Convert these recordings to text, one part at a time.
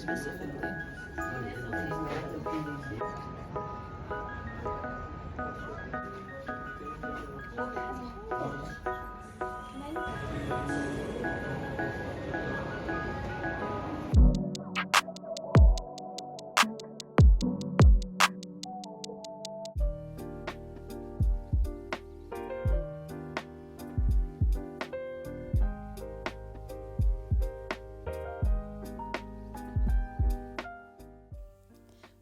specifically.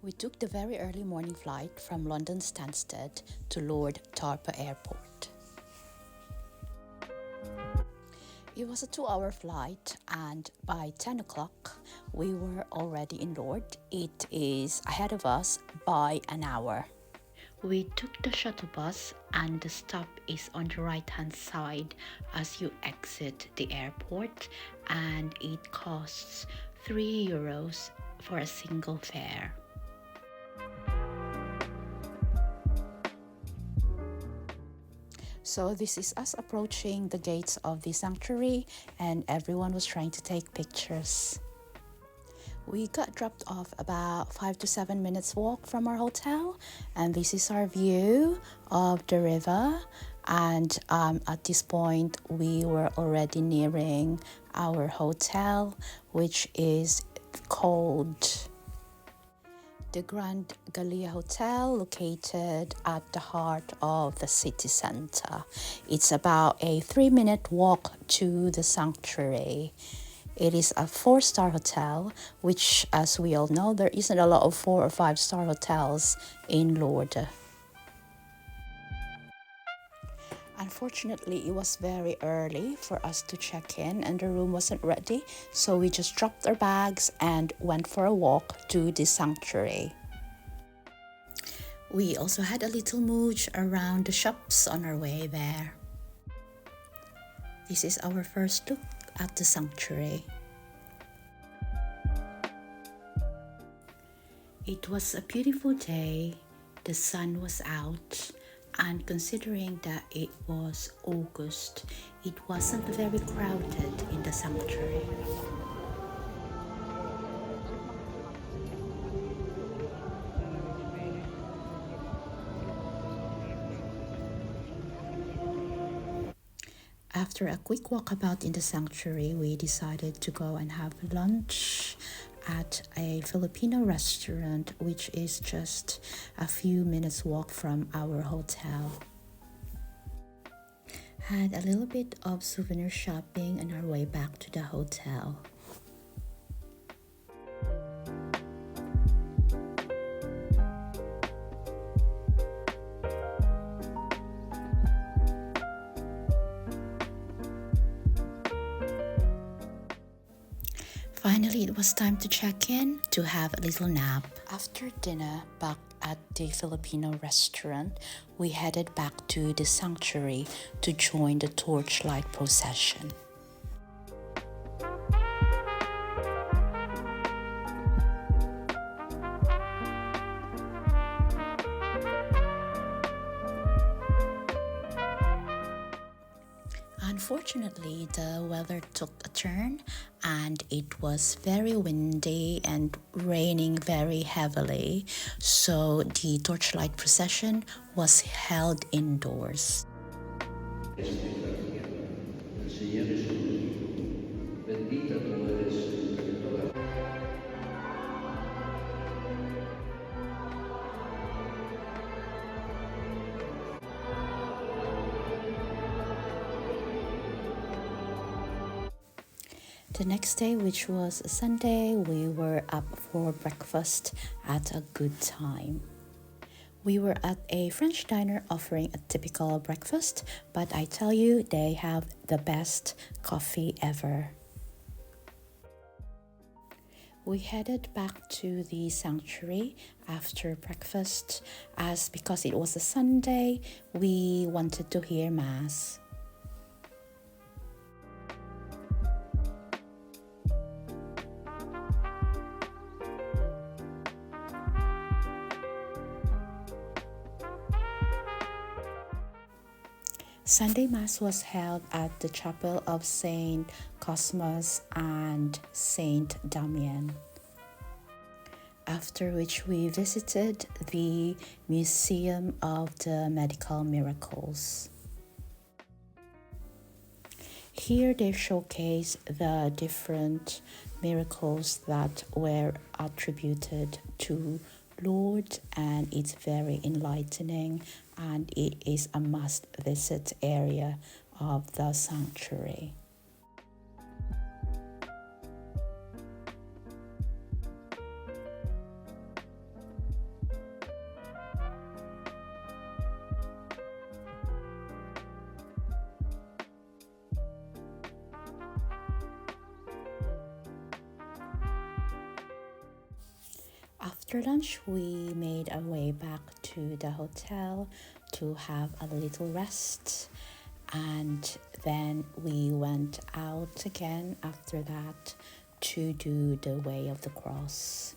We took the very early morning flight from London Stansted to Lourdes Tarpa Airport. It was a 2-hour flight, and by 10 o'clock we were already in Lourdes. It is ahead of us by an hour. We took the shuttle bus, and the stop is on the right hand side as you exit the airport, and it costs €3 for a single fare. So this is us approaching the gates of the sanctuary, and everyone was trying to take pictures. We got dropped off about 5 to 7 minutes walk from our hotel, and this is our view of the river. And at this point we were already nearing our hotel, which is called the Grand Gallia Hotel, located at the heart of the city center. It's about a 3-minute walk to the sanctuary. It is a 4-star hotel, which, as we all know, there isn't a lot of 4 or 5-star hotels in Lourdes. Unfortunately, it was very early for us to check in, and the room wasn't ready, so we just dropped our bags and went for a walk to the sanctuary. We also had a little mooch around the shops on our way there. This is our first look at the sanctuary. It was a beautiful day. The sun was out, and considering that it was August, it wasn't very crowded in the sanctuary. After a quick walkabout in the sanctuary, we decided to go and have lunch at a Filipino restaurant, which is just a few minutes walk from our hotel. Had a little bit of souvenir shopping on our way back to the hotel. Finally, it was time to check in to have a little nap. After dinner, back at the Filipino restaurant, we headed back to the sanctuary to join the torchlight procession. Unfortunately, the weather took a turn, and it was very windy and raining very heavily, so the torchlight procession was held indoors. The next day, which was a Sunday, we were up for breakfast at a good time. We were at a French diner offering a typical breakfast, but I tell you, they have the best coffee ever. We headed back to the sanctuary after breakfast, as because it was a Sunday, we wanted to hear Mass. Sunday Mass was held at the chapel of Saint Cosmas and Saint Damian. After which we visited the Museum of the Medical Miracles. Here they showcase the different miracles that were attributed to Lourdes, and it's very enlightening, and it is a must visit area of the sanctuary. After lunch, we made our way back to the hotel to have a little rest, and then we went out again after that to do the Way of the Cross.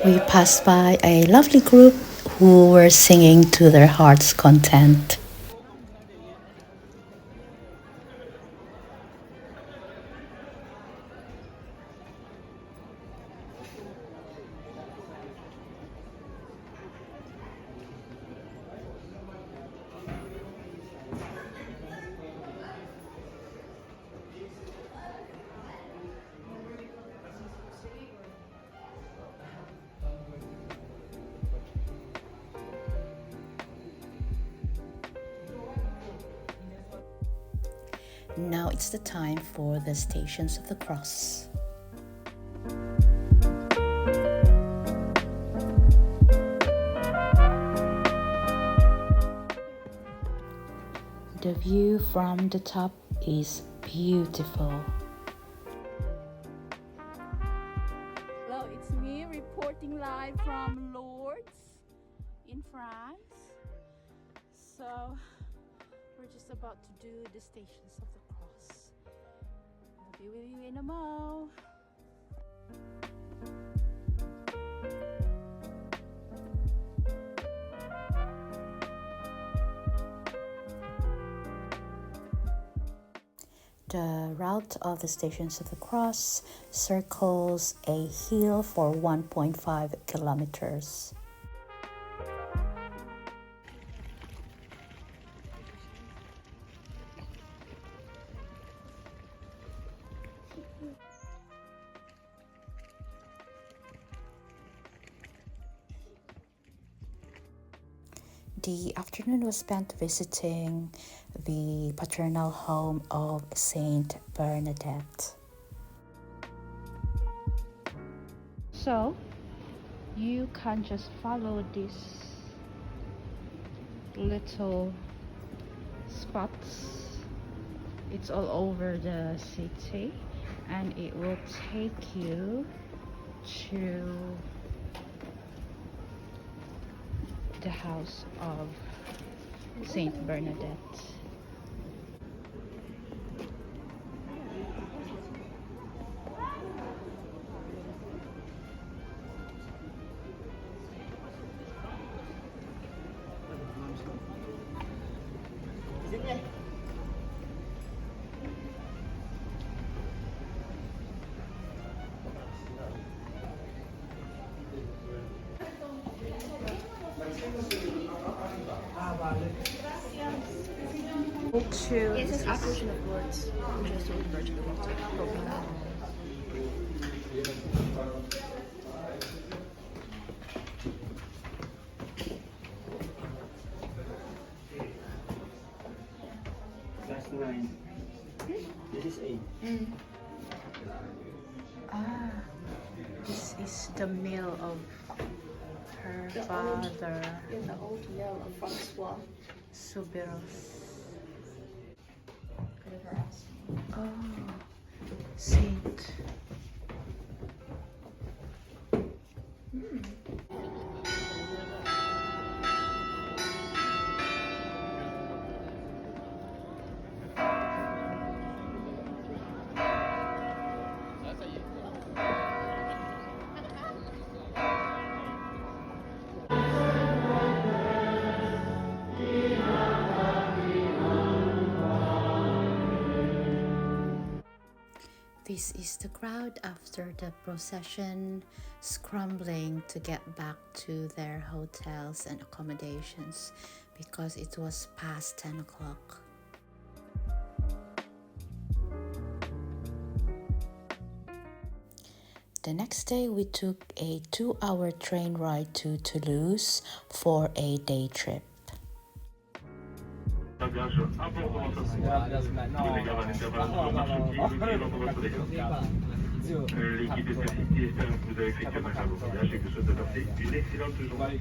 We passed by a lovely group who were singing to their heart's content. Now it's the time for the Stations of the Cross. The view from the top is beautiful. Hello, it's me reporting live from Lourdes in France. So we're just about to do the Stations of the Cross. I'll be with you in a mo. The route of the Stations of the Cross circles a hill for 1.5 kilometers. The afternoon was spent visiting the paternal home of Saint Bernadette. So, you can just follow these little spots. It's all over the city, and it will take you to the house of Saint Bernadette. It says Apparition of Lourdes, which is the Virgin of Water. That's 9. This is 8. Ah, this is the mill of her father, The old mill of Francois. Subiros. Could have asked me. Oh, Saint. This is the crowd after the procession, scrambling to get back to their hotels and accommodations because it was past 10 o'clock. The next day, we took a 2-hour train ride to Toulouse for a day trip. L'équipe est assistée, espère que vous avez effectué un bon voyage et que souhaite passer une excellente journée.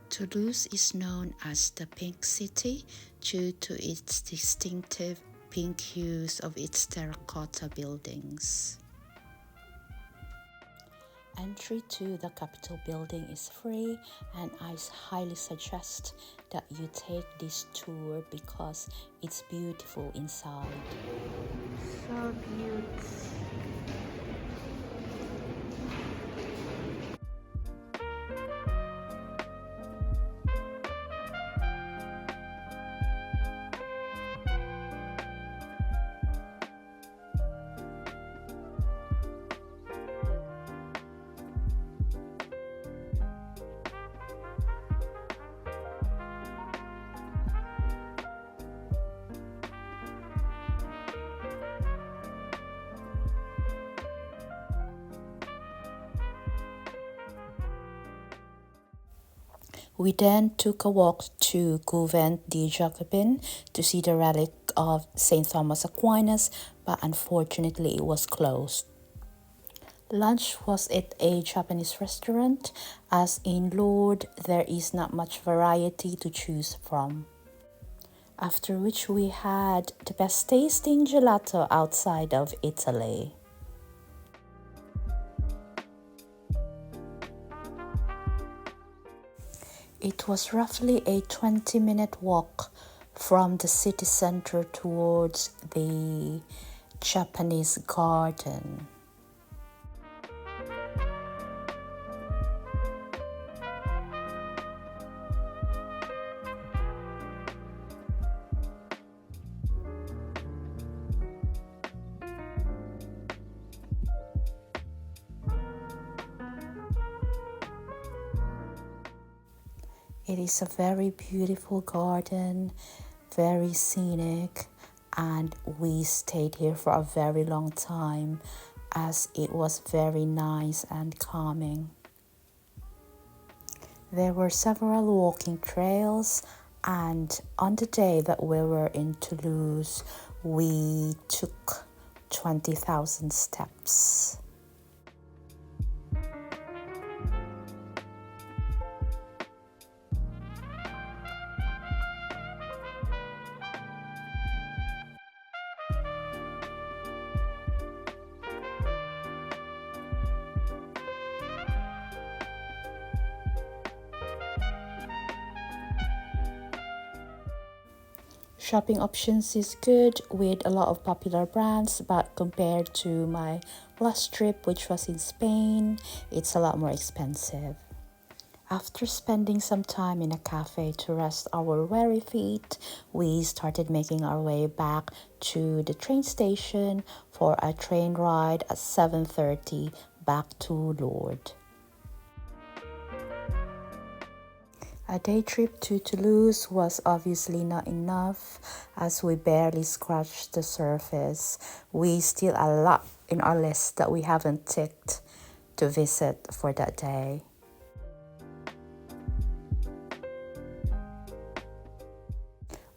Toulouse is known as the Pink City due to its distinctive pink hues of its terracotta buildings. Entry to the Capitol building is free, and I highly suggest that you take this tour because it's beautiful inside. So beautiful. We then took a walk to Couvent de Jacobin to see the relic of St. Thomas Aquinas, but unfortunately it was closed. Lunch was at a Japanese restaurant, as in Lourdes there is not much variety to choose from. After which we had the best tasting gelato outside of Italy. It was roughly a 20-minute walk from the city center towards the Japanese garden. It is a very beautiful garden, very scenic, and we stayed here for a very long time as it was very nice and calming. There were several walking trails, and on the day that we were in Toulouse, we took 20,000 steps. Shopping options is good with a lot of popular brands, but compared to my last trip, which was in Spain, it's a lot more expensive. After spending some time in a cafe to rest our weary feet, we started making our way back to the train station for a train ride at 7:30 back to Lourdes. A day trip to Toulouse was obviously not enough as we barely scratched the surface. We still a lot in our list that we haven't ticked to visit for that day.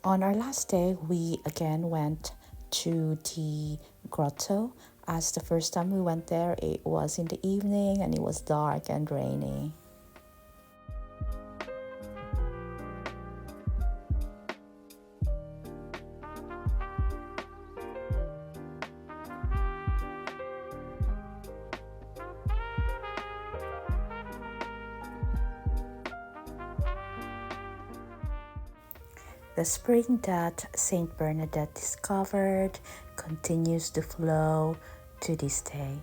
On our last day, we again went to the grotto. As the first time we went there, it was in the evening and it was dark and rainy. The spring that Saint Bernadette discovered continues to flow to this day.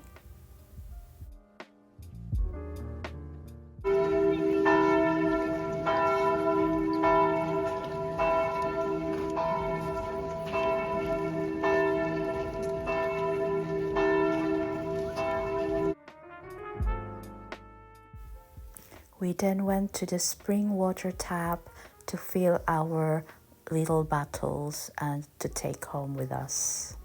We then went to the spring water tap to fill our little bottles and to take home with us.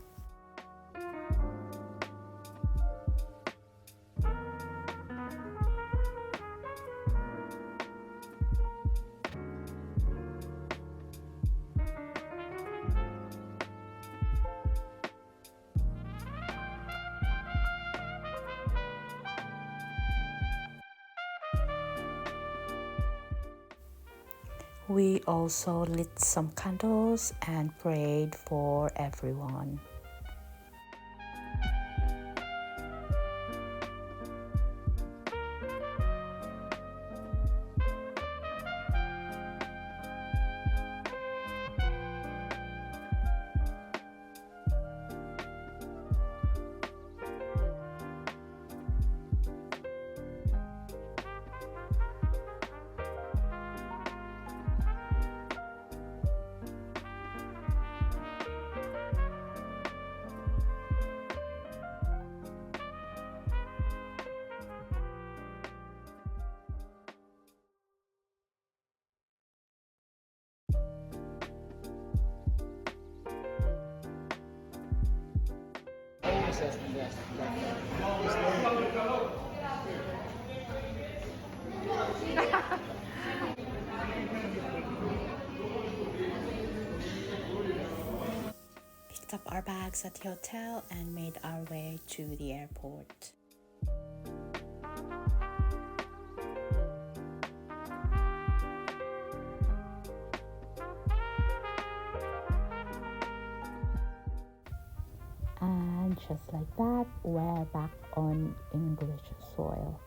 We also lit some candles and prayed for everyone. Picked up our bags at the hotel and made our way to the airport. And just like that, we're back on English soil.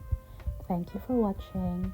Thank you for watching.